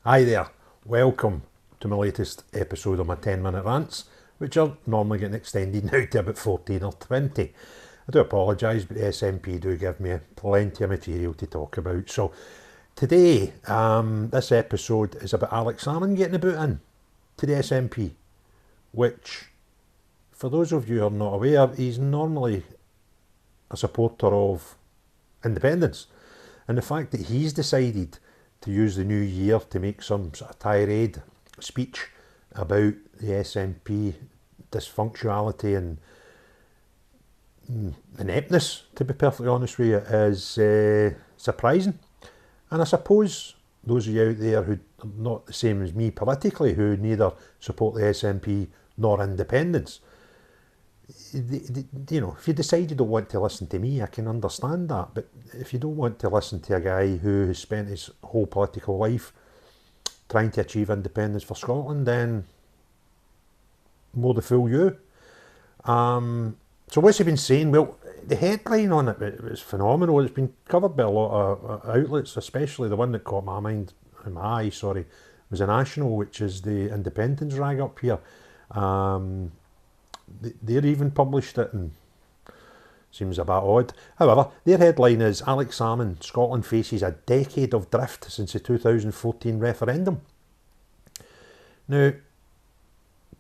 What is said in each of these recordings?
Hi there, welcome to my latest episode of my 10-minute rants, which are normally getting extended now to about 14 or 20. I do apologise, but the SNP do give me plenty of material to talk about. So today, this episode is about Alex Salmond getting a boot in to the SNP, which, for those of you who are not aware, he's normally a supporter of independence. And the fact that he's decided to use the new year to make some sort of tirade speech about the SNP dysfunctionality and ineptness, to be perfectly honest with you, is surprising. And I suppose those of you out there who are not the same as me politically, who neither support the SNP nor independence, you know, if you decide you don't want to listen to me, I can understand that. But if you don't want to listen to a guy who has spent his whole political life trying to achieve independence for Scotland, then more the fool you. So what's he been saying? Well, the headline on it was phenomenal. It's been covered by a lot of outlets, especially the one that caught my eye, was a National, which is the independence rag up here. They're even published it, and seems a bit odd. However, their headline is Alex Salmond, Scotland faces a decade of drift since the 2014 referendum. Now,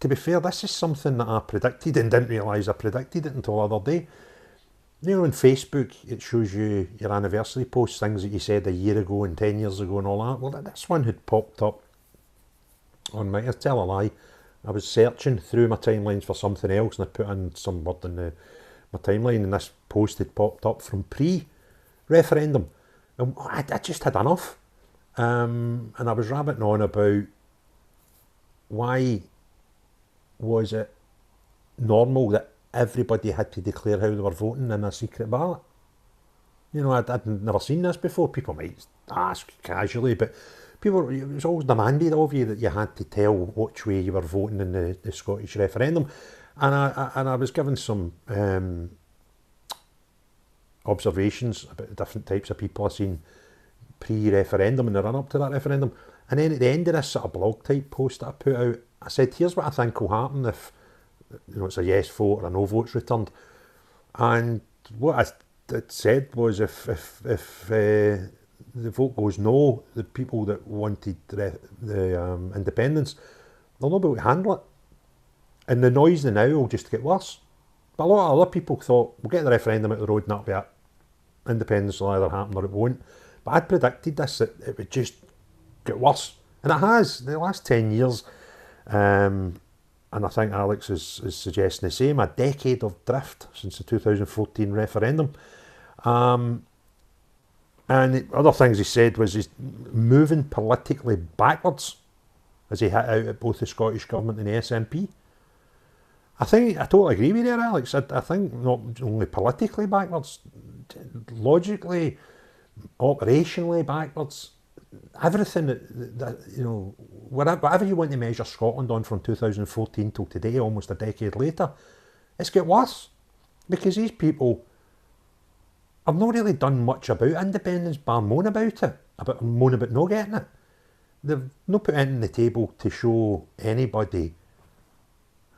to be fair, this is something that I predicted and didn't realise I predicted it until the other day. You know, on Facebook, it shows you your anniversary posts, things that you said a year ago and 10 years ago and all that. Well, this one had popped up on my, I'll tell a lie, I was searching through my timelines for something else and I put in some word in my timeline, and this post had popped up from pre-referendum. And I just had enough. And I was rabbiting on about why was it normal that everybody had to declare how they were voting in a secret ballot. You know, I'd never seen this before. People might ask casually, but it was always demanded of you that you had to tell which way you were voting in the Scottish referendum. And I was given some observations about the different types of people I've seen pre-referendum and the run-up to that referendum. And then at the end of this sort of blog type post that I put out, I said, here's what I think will happen if, you know, it's a yes vote or a no vote's returned. And what I said was if the vote goes no, the people that wanted the independence, they'll not be able to handle it. And the noise now will just get worse. But a lot of other people thought, we'll get the referendum out the road and that'll be it. Independence will either happen or it won't. But I'd predicted this, that it would just get worse. And it has, the last 10 years. And I think Alex is suggesting the same, a decade of drift since the 2014 referendum. And other things he said was he's moving politically backwards as he hit out at both the Scottish Government and the SNP. I totally agree with you there, Alex. I think not only politically backwards, logically, operationally backwards. Everything that you know, whatever you want to measure Scotland on from 2014 till today, almost a decade later, it's got worse. Because these people have not really done much about independence, bar moan about it, moan about not getting it. They've not put anything on the table to show anybody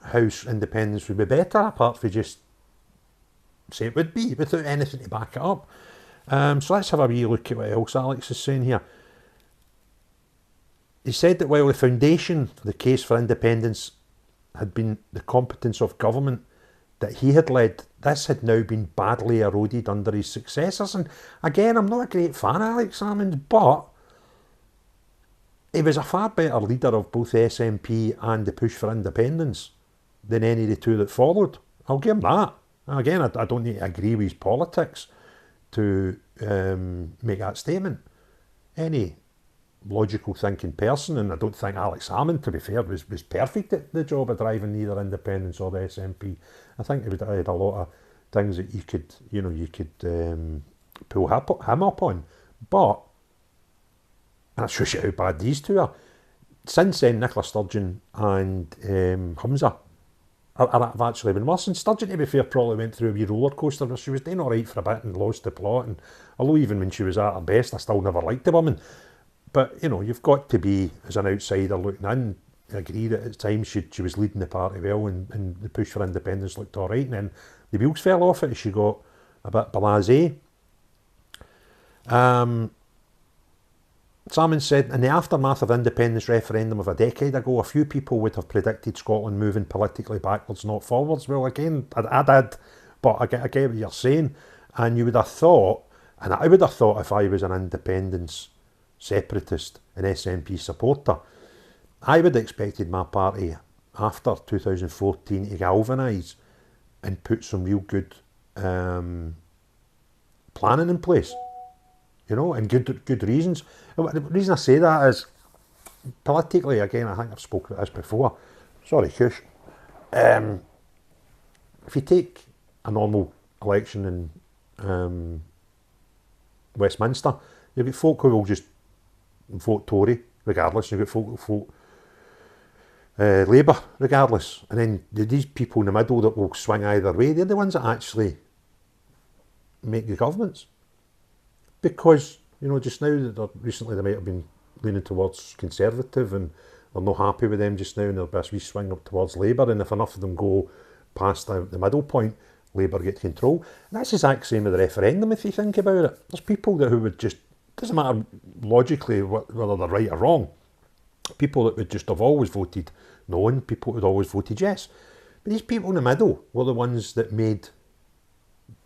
how independence would be better, apart from just say it would be, without anything to back it up. So let's have a wee look at what else Alex is saying here. He said that while the foundation for the case for independence had been the competence of government that he had led, this had now been badly eroded under his successors. And again, I'm not a great fan of Alex Salmond, but he was a far better leader of both the SNP and the push for independence than any of the two that followed. I'll give him that. Again, I don't need to agree with his politics to make that statement. Any logical thinking person, and I don't think Alex Salmond, to be fair, was perfect at the job of driving either independence or the SNP. I think he had a lot of things that you could pull him up on. But, and that shows you how bad these two are. Since then, Nicola Sturgeon and Humza have actually been worse. And Sturgeon, to be fair, probably went through a wee roller coaster where she was doing alright for a bit and lost the plot. And although even when she was at her best, I still never liked the woman. But, you've got to be, as an outsider looking in, agree that at times she was leading the party well, and the push for independence looked all right, and then the wheels fell off it as she got a bit blasé. Salmond said, in the aftermath of the independence referendum of a decade ago, a few people would have predicted Scotland moving politically backwards, not forwards. Well, again, I did, but I get what you're saying. And you would have thought, and I would have thought if I was an independence separatist, an SNP supporter, I would have expected my party after 2014 to galvanise and put some real good planning in place, and good reasons. And the reason I say that is, politically, again, I think I've spoken about this before. Sorry, Kush. If you take a normal election in Westminster, you've got folk who will just vote Tory regardless, you've got folk who vote Labour regardless, and then these people in the middle that will swing either way, they're the ones that actually make the governments. Because, just now, recently they might have been leaning towards Conservative, and they're not happy with them just now, and there'll be a wee swing up towards Labour, and if enough of them go past the middle point, Labour get control. And that's the exact same with the referendum, if you think about it. There's people who would just, doesn't matter logically whether they're right or wrong, people that would just have always voted no, and people would always voted yes. But these people in the middle were the ones that made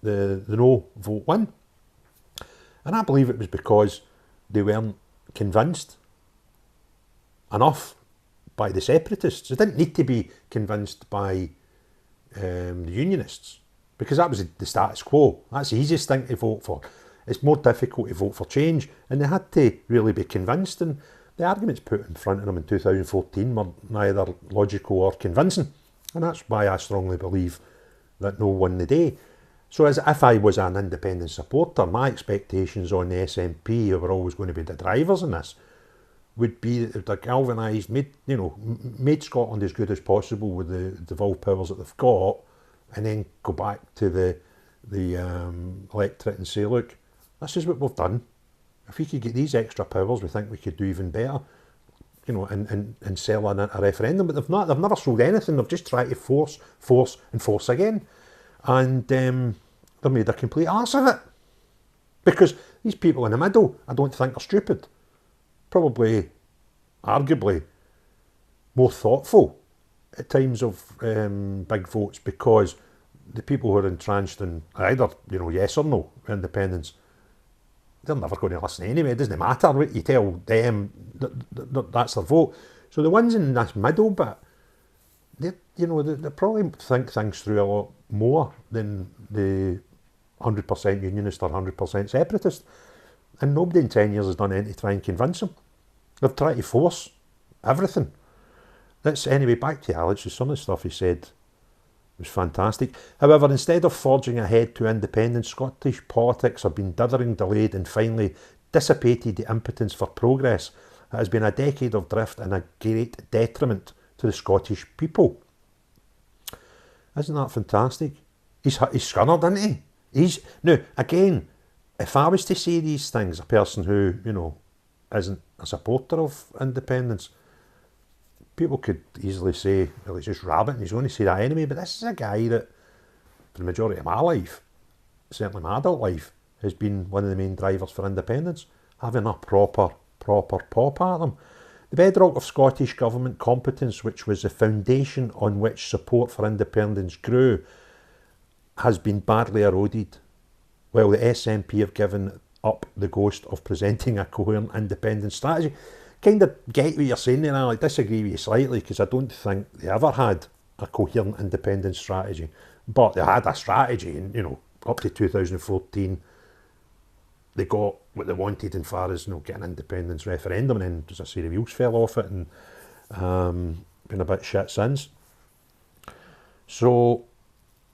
the no vote win. And I believe it was because they weren't convinced enough by the separatists. They didn't need to be convinced by the unionists, because that was the status quo. That's the easiest thing to vote for. It's more difficult to vote for change, and they had to really be convinced, and the arguments put in front of them in 2014 were neither logical or convincing, and that's why I strongly believe that no won the day. So as if I was an independent supporter, my expectations on the SNP, who were always going to be the drivers in this, would be that they've galvanised, made Scotland as good as possible with the devolved powers that they've got, and then go back to the electorate and say, look, this is what we've done. If we could get these extra powers, we think we could do even better, and sell a referendum. But they've never sold anything. They've just tried to force again, and they've made a complete arse of it. Because these people in the middle, I don't think are stupid. Probably, arguably, more thoughtful at times of big votes, because the people who are entrenched in either yes or no independence, they're never going to listen anyway. It doesn't matter what you tell them, that's their vote. So the ones in this middle bit, they probably think things through a lot more than the 100% unionist or 100% separatist. And nobody in 10 years has done anything to try and convince them. They've tried to force everything. Anyway, back to Alex. Some of the stuff he said was fantastic. However, instead of forging ahead to independence, Scottish politics have been dithering, delayed, and finally dissipated the impotence for progress. It has been a decade of drift and a great detriment to the Scottish people. Isn't that fantastic? He's scunnered, isn't he? Now, again, if I was to say these things, a person who, isn't a supporter of independence, people could easily say, well, he's just rabbiting, he's going to say that anyway. But this is a guy that, for the majority of my life, certainly my adult life, has been one of the main drivers for independence, having a proper pop at them. The bedrock of Scottish government competence, which was the foundation on which support for independence grew, has been badly eroded, while the SNP have given up the ghost of presenting a coherent independence strategy. Kind of get what you're saying there, I disagree with you slightly, because I don't think they ever had a coherent independence strategy. But they had a strategy, and up to 2014, they got what they wanted in far as getting an independence referendum, and then, as I say, the wheels fell off it, and been a bit shit since. So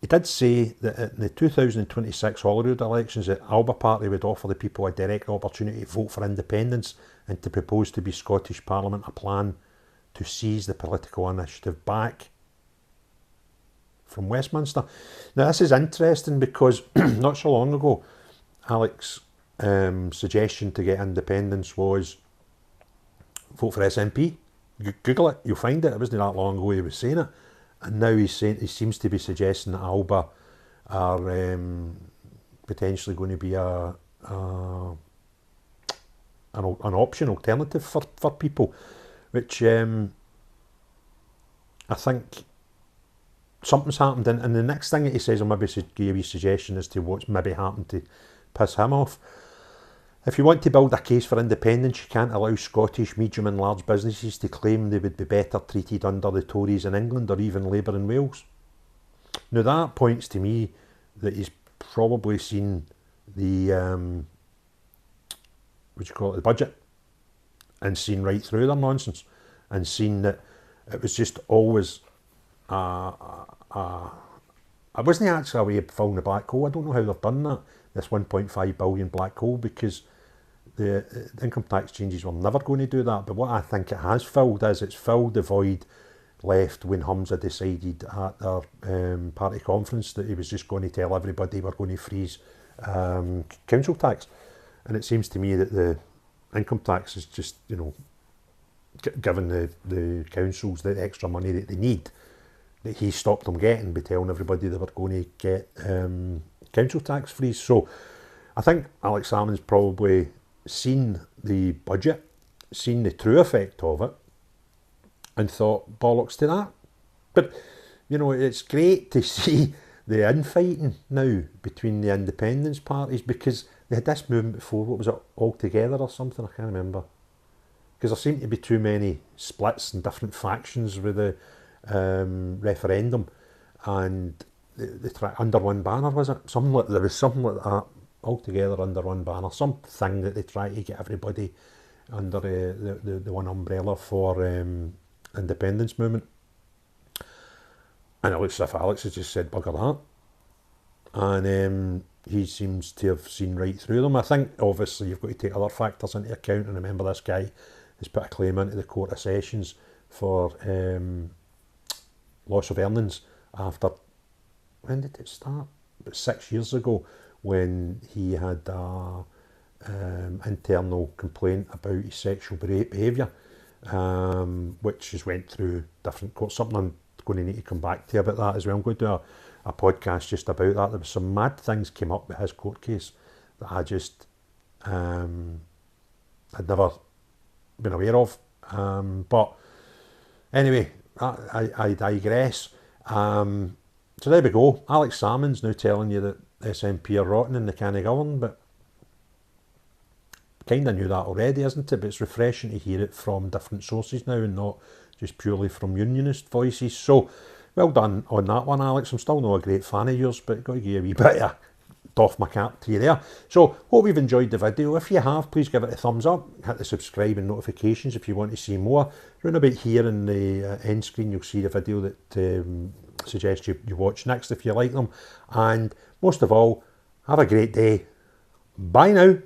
he did say that in the 2026 Holyrood elections, the Alba Party would offer the people a direct opportunity to vote for independence and to propose to the Scottish Parliament a plan to seize the political initiative back from Westminster. Now, this is interesting because not so long ago, Alex's suggestion to get independence was vote for SNP. Google it, you'll find it. It wasn't that long ago he was saying it. And now he seems to be suggesting that Alba are potentially going to be an option, alternative for people, which I think something's happened. And the next thing that he says, I'll maybe give you a suggestion as to what's maybe happened to piss him off. If you want to build a case for independence, you can't allow Scottish medium and large businesses to claim they would be better treated under the Tories in England or even Labour in Wales. Now that points to me that he's probably seen the the budget, and seen right through their nonsense, and seen that it was just always it wasn't actually a way of filling the black hole. I don't know how they've done that, this 1.5 billion black hole, because the income tax changes were never going to do that. But what I think it has filled is it's filled the void left when Humza decided at their party conference that he was just going to tell everybody we're going to freeze council tax. And it seems to me that the income tax is just, giving the councils the extra money that they need, that he stopped them getting by telling everybody they were going to get council tax freeze. So I think Alex Salmond's probably seen the budget, seen the true effect of it, and thought, bollocks to that. But, it's great to see the infighting now between the independence parties, because they had this movement before, what was it, All Together or something, I can't remember. Because there seemed to be too many splits and different factions with the referendum, and they tried under one banner, was it? There was something like that, All Together under one banner, something that they tried to get everybody under the one umbrella for independence movement. And it looks as if Alex has just said bugger that, and he seems to have seen right through them. I think obviously you've got to take other factors into account, and remember this guy has put a claim into the Court of Sessions for loss of earnings after, when did it start? About 6 years ago, when he had a internal complaint about his sexual behaviour, which has went through different courts. Something I'm going to need to come back to about that as well. I'm going to do a podcast just about that. There was some mad things came up with his court case that I just had never been aware of. But anyway, I digress. So there we go. Alex Salmond's now telling you that SNP are rotten and they can't govern, but kind of knew that already, isn't it? But it's refreshing to hear it from different sources now and not just purely from unionist voices. So well done on that one, Alex. I'm still not a great fan of yours, but got to give you a wee bit of doff my cap to you there. So hope you've enjoyed the video. If you have, please give it a thumbs up, hit the subscribe and notifications if you want to see more. Round about here in the end screen you'll see the video that suggests you watch next if you like them. And most of all, have a great day. Bye now.